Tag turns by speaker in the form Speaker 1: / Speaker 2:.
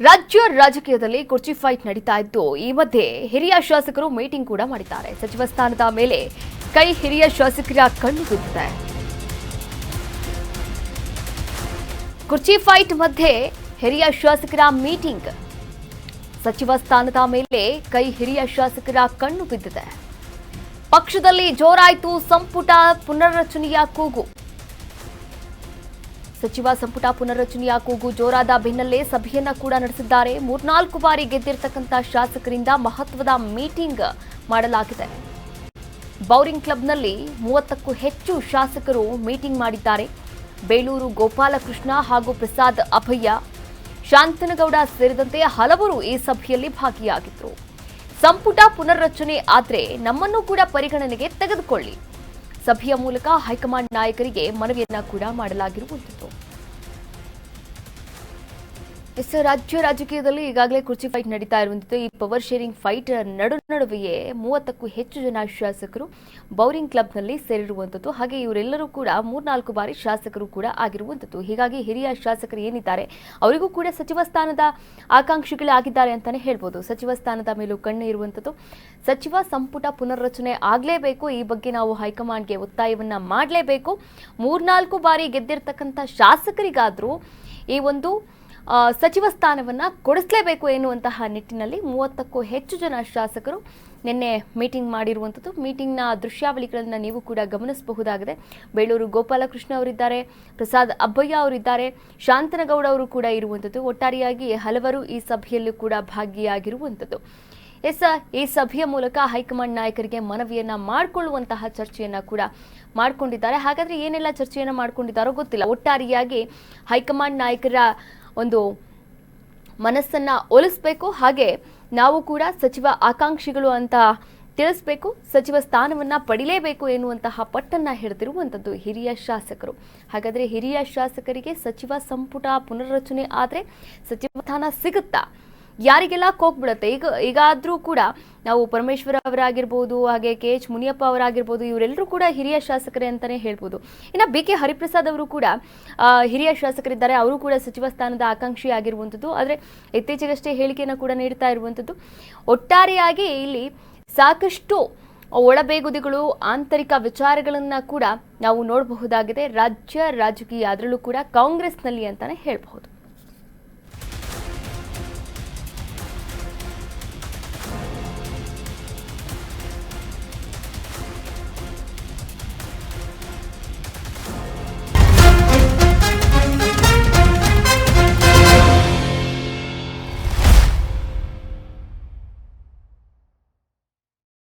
Speaker 1: ರಾಜ್ಯ ರಾಜಕೀಯದಲ್ಲಿ ಕುರ್ಚಿ ಫೈಟ್ ನಡೀತಾ ಇದ್ದು ಈ ಮಧ್ಯೆ ಹಿರಿಯ ಶಾಸಕರು ಮೀಟಿಂಗ್ ಕೂಡ ಮಾಡಿದ್ದಾರೆ. ಸಚಿವ ಸ್ಥಾನದ ಮೇಲೆ ಕೈ ಹಿರಿಯ ಶಾಸಕರ ಕಣ್ಣು ಬಿದ್ದಿದೆ. ಕುರ್ಚಿ ಫೈಟ್ ಮಧ್ಯೆ ಹಿರಿಯ ಶಾಸಕರ ಮೀಟಿಂಗ್. ಸಚಿವ ಸ್ಥಾನದ ಮೇಲೆ ಕೈ ಹಿರಿಯ ಶಾಸಕರ ಕಣ್ಣು ಬಿದ್ದಿದೆ. ಪಕ್ಷದಲ್ಲಿ ಜೋರಾಯಿತು ಸಂಪುಟ ಪುನರ್ರಚನೆಯ ಕೂಗು. ಸಚಿವ ಸಂಪುಟ ಪುನರ್ರಚನೆಯ ಕೂಗು ಜೋರಾದ ಬೆನ್ನಲ್ಲೇ ಸಭೆಯನ್ನ ಕೂಡ ನಡೆಸಿದ್ದಾರೆ. 3-4 ಬಾರಿ ಗೆದ್ದಿರತಕ್ಕಂತ ಶಾಸಕರಿಂದ ಮಹತ್ವದ ಮೀಟಿಂಗ್ ಮಾಡಲಾಗಿದೆ. ಬೌರಿಂಗ್ ಕ್ಲಬ್ನಲ್ಲಿ 30ಕ್ಕೂ ಹೆಚ್ಚು ಶಾಸಕರು ಮೀಟಿಂಗ್ ಮಾಡಿದ್ದಾರೆ. ಬೇಳೂರು ಗೋಪಾಲಕೃಷ್ಣ ಹಾಗೂ ಪ್ರಸಾದ್ ಅಭಯ್ಯ, ಶಾಂತನಗೌಡ ಸೇರಿದಂತೆ ಹಲವರು ಈ ಸಭೆಯಲ್ಲಿ ಭಾಗಿಯಾಗಿದ್ದರು. ಸಂಪುಟ ಪುನರ್ರಚನೆ ಆದರೆ ನಮ್ಮನ್ನು ಕೂಡ ಪರಿಗಣನೆಗೆ ತೆಗೆದುಕೊಳ್ಳಿ. ಸಭೆಯ ಮೂಲಕ ಹೈಕಮಾಂಡ್ ನಾಯಕರಿಗೆ ಮನವಿಯನ್ನ ಕೂಡ ಮಾಡಲಾಗಿರುವಂಥದ್ದು. ರಾಜ್ಯ ರಾಜಕೀಯದಲ್ಲಿ ಈಗಾಗಲೇ ಕುರ್ಚಿ ಫೈಟ್ ನಡೀತಾ ಇರುವಂಥದ್ದು. ಈ ಪವರ್ ಶೇರಿಂಗ್ ಫೈಟ್ ನಡುವೆಯೇ 30ಕ್ಕೂ ಹೆಚ್ಚು ಜನ ಶಾಸಕರು ಬೌರಿಂಗ್ ಕ್ಲಬ್ನಲ್ಲಿ ಸೇರಿರುವಂಥದ್ದು. ಹಾಗೆ ಇವರೆಲ್ಲರೂ ಕೂಡ 3-4 ಬಾರಿ ಶಾಸಕರು ಕೂಡ ಆಗಿರುವಂಥದ್ದು. ಹೀಗಾಗಿ ಹಿರಿಯ ಶಾಸಕರು ಏನಿದ್ದಾರೆ ಅವರಿಗೂ ಕೂಡ ಸಚಿವ ಸ್ಥಾನದ ಆಕಾಂಕ್ಷಿಗಳಾಗಿದ್ದಾರೆ ಅಂತಾನೆ ಹೇಳ್ಬೋದು. ಸಚಿವ ಸ್ಥಾನದ ಮೇಲೂ ಕಣ್ಣು ಇರುವಂಥದ್ದು. ಸಚಿವ ಸಂಪುಟ ಪುನರ್ರಚನೆ ಆಗಲೇಬೇಕು, ಈ ಬಗ್ಗೆ ನಾವು ಹೈಕಮಾಂಡ್ಗೆ ಒತ್ತಾಯವನ್ನ ಮಾಡಲೇಬೇಕು. 3-4 ಬಾರಿ ಗೆದ್ದಿರ್ತಕ್ಕಂಥ ಶಾಸಕರಿಗಾದರೂ ಈ ಒಂದು ಸಚಿವ ಸ್ಥಾನವನ್ನ ಕೊಡಿಸಲೇಬೇಕು ಎನ್ನುವಂತಹ ನಿಟ್ಟಿನಲ್ಲಿ 30ಕ್ಕೂ ಹೆಚ್ಚು ಜನ ಶಾಸಕರು ನಿನ್ನೆ ಮೀಟಿಂಗ್ ಮಾಡಿರುವಂಥದ್ದು. ಮೀಟಿಂಗ್ನ ದೃಶ್ಯಾವಳಿಗಳನ್ನು ನೀವು ಕೂಡ ಗಮನಿಸಬಹುದಾಗಿದೆ. ಬೇಳೂರು ಗೋಪಾಲಕೃಷ್ಣ ಅವರಿದ್ದಾರೆ, ಪ್ರಸಾದ್ ಅಬ್ಬಯ್ಯ ಅವರಿದ್ದಾರೆ, ಶಾಂತನಗೌಡ ಅವರು ಕೂಡ ಇರುವಂಥದ್ದು. ಒಟ್ಟಾರೆಯಾಗಿ ಹಲವರು ಈ ಸಭೆಯಲ್ಲೂ ಕೂಡ ಭಾಗಿಯಾಗಿರುವಂಥದ್ದು. ಈ ಸಭೆಯ ಮೂಲಕ ಹೈಕಮಾಂಡ್ ನಾಯಕರಿಗೆ ಮನವಿಯನ್ನ ಮಾಡಿಕೊಳ್ಳುವಂತಹ ಚರ್ಚೆಯನ್ನ ಕೂಡ ಮಾಡಿಕೊಂಡಿದ್ದಾರೆ. ಹಾಗಾದ್ರೆ ಏನೆಲ್ಲ ಚರ್ಚೆಯನ್ನ ಮಾಡಿಕೊಂಡಿದ್ದಾರೋ ಗೊತ್ತಿಲ್ಲ. ಒಟ್ಟಾರೆಯಾಗಿ ಹೈಕಮಾಂಡ್ ನಾಯಕರ ಒಂದು ಮನಸ್ಸನ್ನ ಒಲಿಸಬೇಕು, ಹಾಗೆ ನಾವು ಕೂಡ ಸಚಿವ ಆಕಾಂಕ್ಷಿಗಳು ಅಂತ ತಿಳಿಸಬೇಕು, ಸಚಿವ ಸ್ಥಾನವನ್ನ ಪಡಿಲೇಬೇಕು ಎನ್ನುವಂತಹ ಪಟ್ಟನ್ನ ಹಿಡಿದಿರುವಂಥದ್ದು ಹಿರಿಯ ಶಾಸಕರು. ಹಾಗಾದ್ರೆ ಹಿರಿಯ ಶಾಸಕರಿಗೆ ಸಚಿವ ಸಂಪುಟ ಪುನರ್ರಚನೆ ಆದ್ರೆ ಸಚಿವ ಸ್ಥಾನ ಸಿಗುತ್ತಾ? ಯಾರಿಗೆಲ್ಲ ಕೋಕ್ಬಿಡುತ್ತೆ? ಈಗಾದ್ರೂ ಕೂಡ ನಾವು ಪರಮೇಶ್ವರ ಅವರಾಗಿರ್ಬೋದು, ಹಾಗೆ KH ಮುನಿಯಪ್ಪ ಅವರಾಗಿರ್ಬೋದು, ಇವರೆಲ್ಲರೂ ಕೂಡ ಹಿರಿಯ ಶಾಸಕರೇ ಅಂತಾನೆ ಹೇಳ್ಬೋದು. ಇನ್ನು BK ಹರಿಪ್ರಸಾದ್ ಅವರು ಕೂಡ ಹಿರಿಯ ಶಾಸಕರಿದ್ದಾರೆ. ಅವರು ಕೂಡ ಸಚಿವ ಸ್ಥಾನದ ಆಕಾಂಕ್ಷಿ ಆಗಿರುವಂಥದ್ದು. ಆದರೆ ಇತ್ತೀಚೆಗಷ್ಟೇ ಹೇಳಿಕೆಯನ್ನು ಕೂಡ ನೀಡ್ತಾ ಇರುವಂಥದ್ದು. ಒಟ್ಟಾರೆಯಾಗಿ ಇಲ್ಲಿ ಸಾಕಷ್ಟು ಒಳಬೇಗುದಿಗಳು, ಆಂತರಿಕ ವಿಚಾರಗಳನ್ನ ಕೂಡ ನಾವು ನೋಡಬಹುದಾಗಿದೆ ರಾಜ್ಯ ರಾಜಕೀಯ, ಅದರಲ್ಲೂ ಕೂಡ ಕಾಂಗ್ರೆಸ್ನಲ್ಲಿ ಅಂತಾನೆ ಹೇಳ್ಬಹುದು.